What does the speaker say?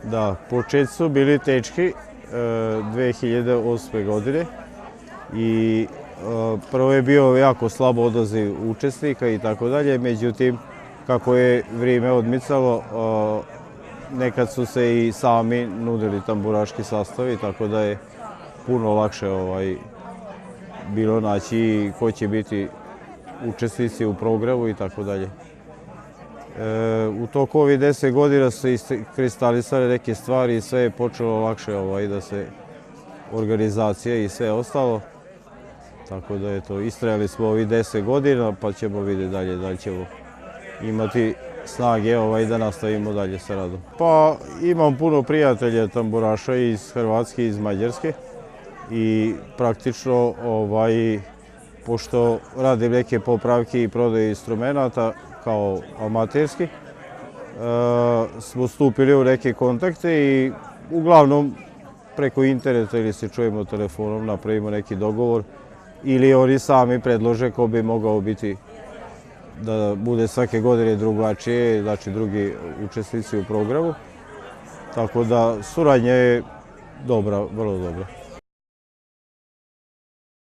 Da, početi su bili tečki 2008. godine i prvo je bio jako slabo odaziv učesnika i tako dalje, međutim kako je vrijeme odmicalo nekad su se i sami nudili tamburaški sastavi, tako da je puno lakše bilo naći ko će biti učesnici u programu i tako dalje. U toku ovih 10 godina su se kristalisale neke stvari i sve je počelo lakše da se organizacija i sve ostalo. Tako da je to, istrajali smo ovih 10 godina pa ćemo vidjeti dalje da li ćemo imati snage da nastavimo dalje sa radom. Pa imam puno prijatelja tamburaša iz Hrvatske i iz Mađarske i praktično pošto radim neke popravke i prodaje instrumenata kao amaterski, smo stupili u neke kontakte i uglavnom preko interneta ili se čujemo telefonom, napravimo neki dogovor ili oni sami predlože ko bi mogao biti da bude svake godine drugačije, znači drugi učesnici u programu. Tako da suradnja je dobra, vrlo dobra.